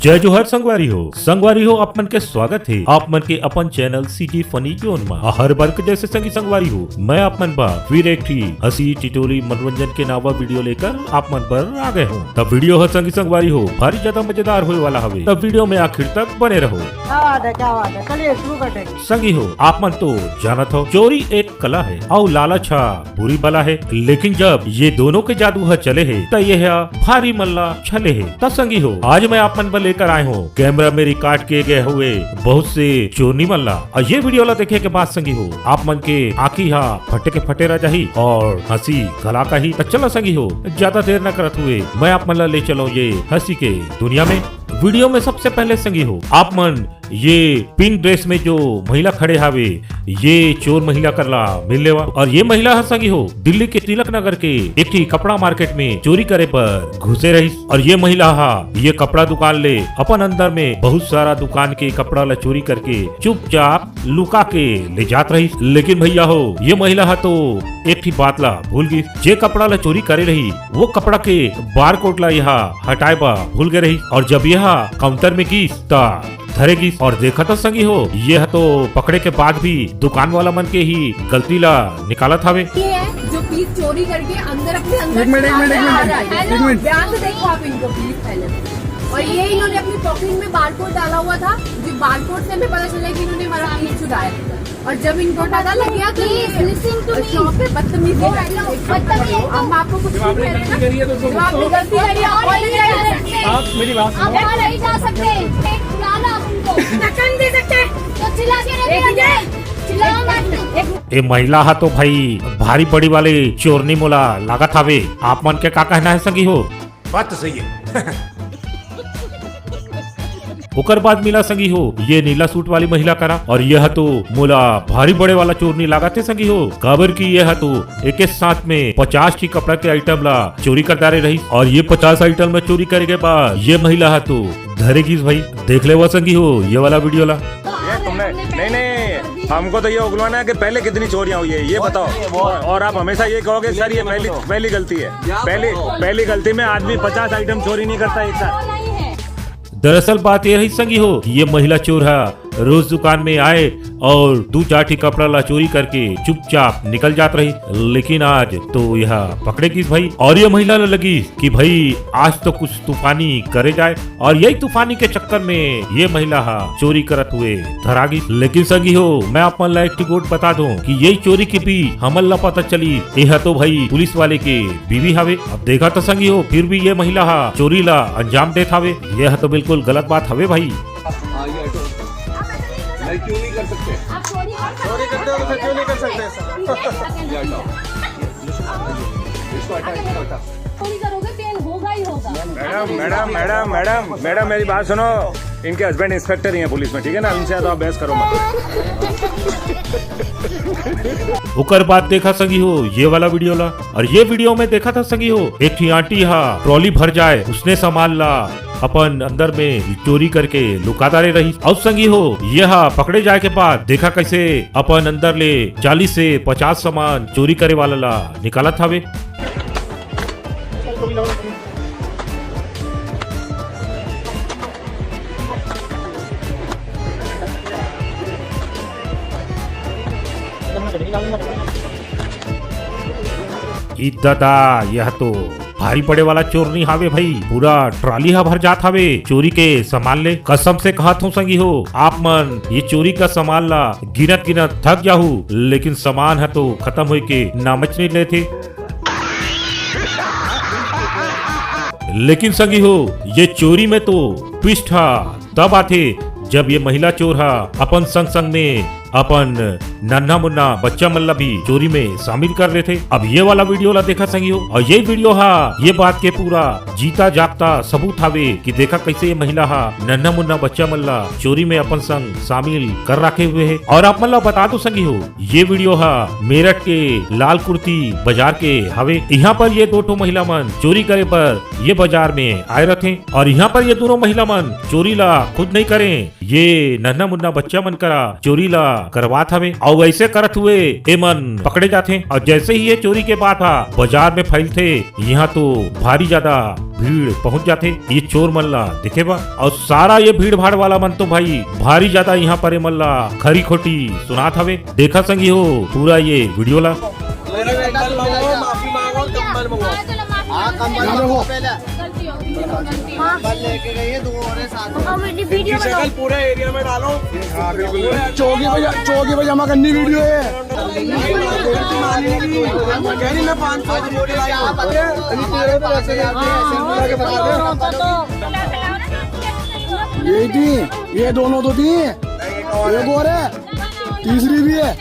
जय जोहर संगवारी हो अपन के स्वागत है आप मन के अपन चैनल सीटी फनी जोन में हर वर्ग जैसे संगवारी हो मैं अपन बा फिर एक थी हंसी टिटोली मनोरंजन के नावा वीडियो लेकर आप मन पर आ गए हूँ। तब वीडियो है संगवारी हो भारी ज्यादा मजेदार होने वाला हवे। तब वीडियो में आखिर तक बने रहो। क्या बात है चलिए शुरू करते हैं। संगी हो आप मन तो जानत हो चोरी एक कला है और लालच बुरी बला है, लेकिन जब ये दोनों के जादू है चले है तो ये भारी मल्ला छले है। तब संगी हो आज मैं आप मन पर लेकर आए हूँ कैमरा में रिकॉर्ड किए गए हुए बहुत से चोरनी मल्ला। और ये वीडियो ला देखे के बाद संगी हो आप मन के आँखी फटे के फटे रह जाही और हंसी गला का ही। तो चलो संगी हो ज्यादा देर न करत हुए मैं आप मन ला ले चलो ये हंसी के दुनिया में। वीडियो में सबसे पहले संगी हो आप मन ये पिंक ड्रेस में जो महिला खड़े हावे ये चोर महिला करला मिल लेवा। और ये महिला हर संगी हो दिल्ली के तिलक नगर के एक ही कपड़ा मार्केट में चोरी करे पर घुसे रही। और ये महिला ये कपड़ा दुकान ले अपन अंदर में बहुत सारा दुकान के कपड़ा ला चोरी करके चुपचाप लुका के ले जात रही। लेकिन भैया हो ये महिला तो एक ही बात ला भूल गई, जे कपड़ा ला चोरी करे रही वो कपड़ा के बार कोड ला यहाँ हटाए बा भूल गए रही। और जब यह काउंटर में की धरेगी और देखा तो संगी हो यह तो पकड़े के बाद भी दुकान वाला मन के ही गलती ला निकाला था वे। जो पीस चोरी करके अंदर अपने अंदर एक मिनट ध्यान से देखो आप इनको प्लीज पहले। और ये इन्होंने अपनी पॉकेट में बारकोड डाला हुआ था, जो बारकोड से हमें पता चला कि इन्होंने हमारा पीस चुराया। और जब इनको पता लग गया तो शॉप पे बदतमीजी हम आपको कुछ नहीं कह रहे ना, जो आपने गलती करी आप मेरी बात सुनो। आप नहीं जा सकते, चिल्लाना उनको ढक्कन दे सकते तो चिल्ला के ए महिला तो भाई भारी बड़ी वाले चोरनी मोला लागत हवे। आप मन के का कहना है संगी हो? बात तो सही है। ओकर बाद मिला संगी हो ये नीला सूट वाली महिला करा और यह तो मोला भारी बड़े वाला चोरनी लागत है संगी हो। काबर की यह तो एक साथ में 50 की कपड़ा के आइटम ला चोरी करता रही। और ये 50 आइटम में चोरी करे के बाद ये महिला तो धरेगी भाई। देख ले वो संगी हो ये वाला वीडियो ला। तुमने नहीं हमको तो ये उगलवाना है कि पहले कितनी चोरियां हुई है ये बताओ। और आप हमेशा ये कहोगे सर ये पहली गलती है। पहली गलती में आदमी 50 आइटम चोरी नहीं करता एक साथ। दरअसल बात ये रही संगी हो कि ये महिला चोर रोज दुकान में आए और 2-4 कपड़ा ला चोरी करके चुपचाप निकल जात रही। लेकिन आज तो यह पकड़ेगी भाई। और ये महिला लगी कि भाई आज तो कुछ तूफानी करे जाए। और यही तूफानी के चक्कर में ये महिला चोरी करत हुए धरागी। लेकिन संगी हो मैं आप मन ला एक टिकोट बता दूं कि यही चोरी की भी हमन ला पता चली यह तो भाई पुलिस वाले के बीवी हावे। अब देखा तो संगी हो फिर भी ये महिला चोरी ला अंजाम देत हावे। यह तो बिल्कुल गलत बात हवे भाई। क्यों नहीं कर सकते? आप चोरी करते हो तो क्यों नहीं कर सकते? चोरी करोगे फेल होगा ही होगा। मैडम मेरी बात सुनो। इनके हस्बैंड इंस्पेक्टर ही हैं पुलिस में, ठीक है ना? इनसे तो आप बहस करो मत। ओकर बाद देखा संगी हो ये वाला वीडियो ला। और ये वीडियो में देखा था संगी हो एक ही आंटी ट्रॉली भर जाए उसने सामान ला अपन अंदर में चोरी करके लुकादारे रही। और संगी हो यह पकड़े जाए के बाद देखा कैसे अपन अंदर ले 40 से 50 सामान चोरी करे वाला ला निकाला था वे। दादा यह तो भारी बड़े वाला चोर नहीं हावे भाई। पूरा ट्रॉली भर जात हावे चोरी के सामान ले। कसम से कहत हूँ संगी हो आप मन ये चोरी का सामान ला गिनत थक जाहू, लेकिन सामान है तो खत्म हो के नामच नहीं लेते। लेकिन संगी हो ये चोरी में तो ट्विस्ट तब आते जब ये महिला चोर अपन संग में अपन नन्हा मुन्ना बच्चा मल्ला भी चोरी में शामिल कर रहे थे। अब ये वाला वीडियो ला देखा संगी हो, और ये वीडियो हा ये बात के पूरा जीता जागता सबूत हावे कि देखा कैसे ये महिला हा नन्हा मुन्ना बच्चा मल्ला चोरी में अपन संग शामिल कर रखे हुए है। और आप मल्ला बता दो संगी हो, ये वीडियो हा मेरठ के लाल कुर्ती बाजार के हवे। यहाँ पर ये दो महिला मन चोरी करे पर ये बाजार में आए रहते, और यहाँ पर ये दोनों महिला मन चोरी ला खुद नहीं करे, ये नन्हा मुन्ना बच्चा मन करा चोरी ला करवात हवे। और वैसे करत हुए ये मन पकड़े जाते, और जैसे ही ये चोरी के बाद बाजार में फैलते, यहाँ तो भारी ज्यादा भीड़ पहुँच जाते ये चोर मल्ला दिखे बा। और सारा ये भीड़ भाड़ वाला मन तो भाई भारी ज्यादा यहाँ पर मल्ला खरी खोटी सुनात हवे। देखा संगी हो पूरा ये वीडियो ला। माफी मांगो, कंबल मंगवाओ। लेके गई है 2 और साथ इनकी शक्ल पूरे एरिया में डालो। चौकी पे जमा करनी वीडियो है। मैं 500 ये थी, ये दोनों तो थी, एक और है, तीसरी भी है।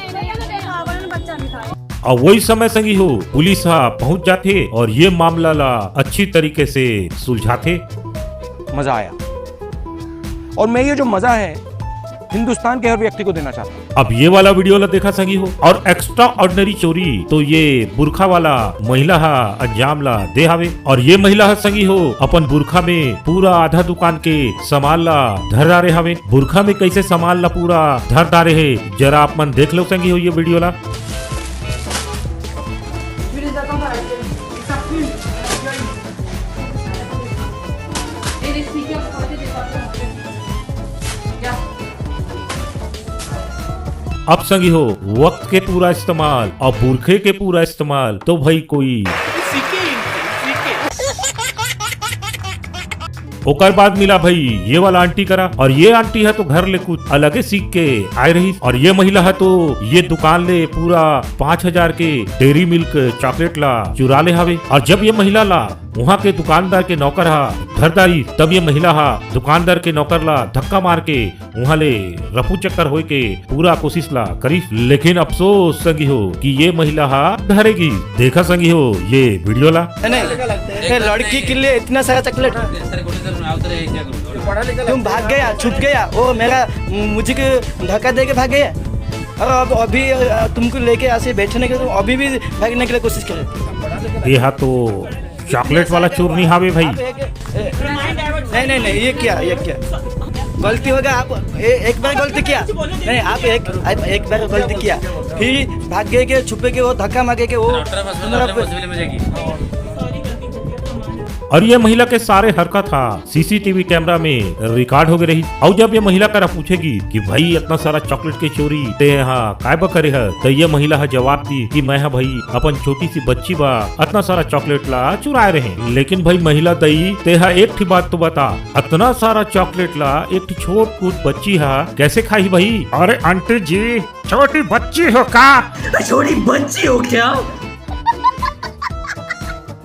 और वही समय संगी हो पुलिस पहुंच जाते और ये मामला ला अच्छी तरीके से सुलझाते। मजा आया, और मैं ये जो मजा है हिंदुस्तान के हर व्यक्ति को देना चाहता हूँ। अब ये वाला वीडियो ला देखा संगी हो, और एक्स्ट्रा ऑर्डिनरी चोरी तो ये बुरखा वाला महिला अंजाम ला दे हावे। और ये महिला संगी हो अपन बुरखा में पूरा आधा दुकान के सामान ला धर डारे हावे। बुरखा में कैसे सामान ला पूरा धर डारे है जरा आप मन देख लो संगी हो ये वीडियो ला। अब संगी हो वक्त के पूरा इस्तेमाल और बुरखे के पूरा इस्तेमाल तो भाई कोई ओकर बाद मिला भाई ये वाला आंटी करा, और ये आंटी है तो घर ले कुछ अलग सीख के आए रही। और ये महिला है तो ये दुकान ले पूरा 5000 के डेयरी मिल्क चॉकलेट ला चुरा ले हावे। और जब ये महिला ला वहाँ के दुकानदार के नौकर घरदारी, तब ये महिला दुकानदार के नौकर ला धक्का मार के वहाँ ले रफू चक्कर हो के पूरा कोशिश ला करी। लेकिन अफसोस संगी हो कि ये महिला धरेगी। देखा संगी हो ये वीडियो ला। लड़की के लिए इतना सारा चॉकलेट तुम भाग गया, छुप गया, वो मेरा मुझे धक्का दे के भाग गया, और अब अभी तुमको लेके ऐसे बैठने के तुम अभी भी भागने के लिए कोशिश करे। ये तो चॉकलेट वाला चोर नहीं हावे भाई। नहीं, ये क्या गलती होगा। आप एक बार गलती किया, नहीं आप एक बार गलती किया, फिर भागे के छुपे के वो धक्का मारे के वो। और ये महिला के सारे हरकत सीसीटीवी कैमरा में रिकॉर्ड हो गई रही। और जब ये महिला करा पूछेगी कि भाई इतना सारा चॉकलेट के चोरी ते काय करे है, तो ये महिला जवाब दी कि मैं भाई अपन छोटी सी बच्ची बा इतना सारा चॉकलेट ला चुराए रहे। लेकिन भाई महिला दई ते एक ही बात तो बता, इतना सारा चॉकलेट ला एक छोट कूट बच्ची कैसे खाई भाई? अरे आंटी जी छोटी बच्ची हो का? छोटी बच्ची हो क्या?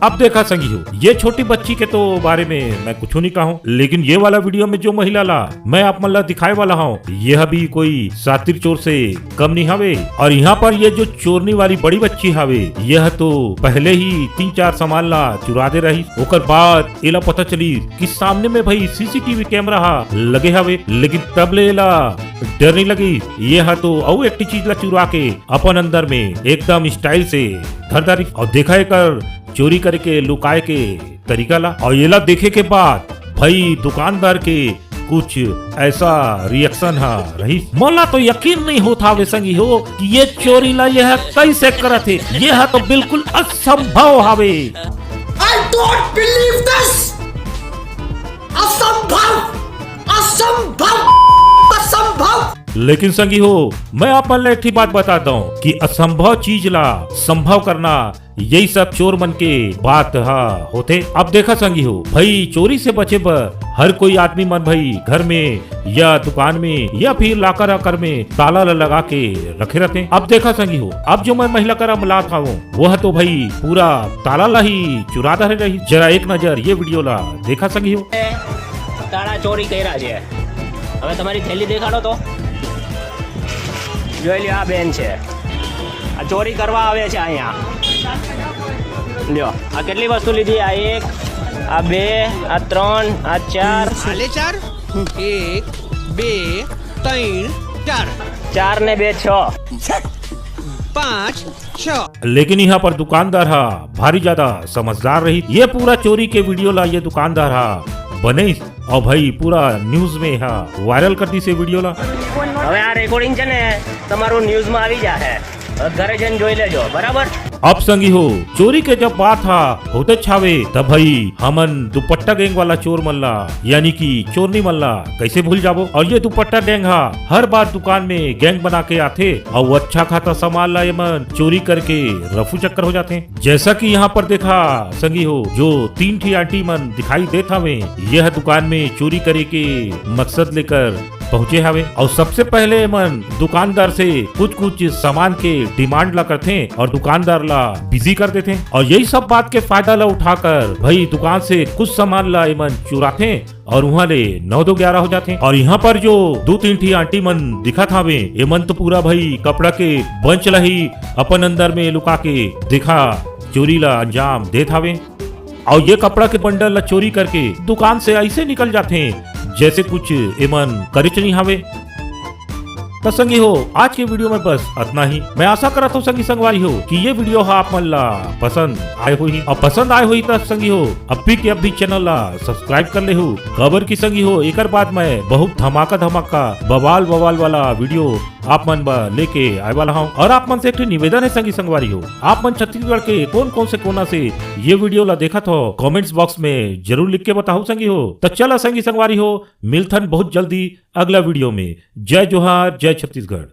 अब देखा संगी हो ये छोटी बच्ची के तो बारे में मैं कुछ नहीं कहूँ, लेकिन ये वाला वीडियो में जो महिला ला मैं आप मल्ला दिखाए वाला हूँ यह भी कोई सातिर चोर से कम नहीं हवे। और यहाँ पर ये जो चोरनी वाली बड़ी बच्ची हवे यह तो पहले ही 3-4 सामान ला चुरा दे रही। ओकर बाद एला पता चली कि सामने में भाई सीसीटीवी कैमरा लगे हवे, लेकिन तब ले ला डर नहीं लगी। यह तो और एक चीज ला चुरा के अपन अंदर में एकदम स्टाइल से धरदारी और देखा कर चोरी करके लुकाए के तरीका ला। और ये ला देखे के बाद भाई दुकानदार के कुछ ऐसा रिएक्शन रही। मोला तो यकीन नहीं होता वे संगी हो कि ये चोरी ला यह कैसे करत है। यह तो बिल्कुल असंभव हवे। I don't believe this. असंभव। लेकिन संगी हो मैं आप मन एक बात बताता हूँ कि असंभव चीज ला संभव करना यही सब चोर मन के बात होते। अब देखा संगी हो भाई चोरी से बचे पर हर कोई आदमी मन भाई घर में या दुकान में या फिर लाकर आकर में ताला लगा के रखे रहते। अब देखा संगी हो अब जो मैं महिला करा मिला था वह तो भाई पूरा ताला ला ही चुराता रही। जरा एक नजर ये वीडियो ला देखा संगी हो। ताला चोरी કર્યા છે, હવે તમારી થેલી દેખાડો તો। જોઈ લ્યો આ બેન છે આ ચોરી કરવા આવે છે અહીંયા લ્યો આ કેટલી વસ્તુ લીધી આ 1 આ 2 આ 3 આ 4 साले 4 1 2 3 4 4 ને 2 6 5 6 लेकिन यहाँ पर दुकानदार हा भारी ज्यादा समझदार रही। ये पूरा चोरी के वीडियो ला ये दुकानदार हा बने और भाई पूरा न्यूज में हा वायरल कर दी से वीडियो ला। હવે આ રેકોર્ડિંગ છે ને તમારું ન્યૂઝમાં આવી જાહે ઘરે જઈને જોઈ લેજો બરાબર। अब संगी हो चोरी के जब बात था होते छावे तब भाई हमन दुपट्टा गैंग वाला चोर मल्ला यानी कि चोरनी मल्ला कैसे भूल जाबो। और ये दुपट्टा गैंग हा हर बार दुकान में गैंग बना के आते और वो अच्छा खाता सामान लाए मन चोरी करके रफू चक्कर हो जाते हैं। जैसा कि यहाँ पर देखा संगी हो जो 3 ठी आंटी मन दिखाई देता हमें यह दुकान में चोरी करे के मकसद लेकर पहुँचे हवे और सबसे पहले मन दुकानदार से कुछ सामान के डिमांड ला करते और दुकानदार ला बिजी कर देते और यही सब बात के फायदा ला उठाकर भाई दुकान से कुछ सामान ला मन चुराते और वहाँ ले 9-2-11 हो जाते। और यहाँ पर जो 2-3 ठी आंटी मन दिखा था वे ये मन तो पूरा भाई कपड़ा के बंच ला ही अपन अंदर में लुका के दिखा चोरी ला अंजाम दे थावे और ये कपड़ा के बंडल ला चोरी करके दुकान से ऐसे निकल जाते हैं जैसे कुछ एमन करिच नहीं हावे। तो संगी हो आज के वीडियो में बस इतना ही। मैं आशा करता हूँ संगी संगवारी हो कि ये वीडियो हा आप मन ला पसंद आए हुई और पसंद आए हुई तो संगी हो अब भी चैनल ला सब्सक्राइब कर ले हो। खबर की संगी हो एक बाद मैं बहुत धमाका बवाल वाला वीडियो आप मन लेके आए वाला हूँ। और आप मन से एक निवेदन है संगी संगवारी हो आप मन छत्तीसगढ़ के कौन से कोना से ये वीडियो ला देखा तो कमेंट्स बॉक्स में जरूर लिख के बताओ संगी हो। तो चला संगी संगवारी हो मिलथन बहुत जल्दी अगला वीडियो में। जय जोहार जय छत्तीसगढ़।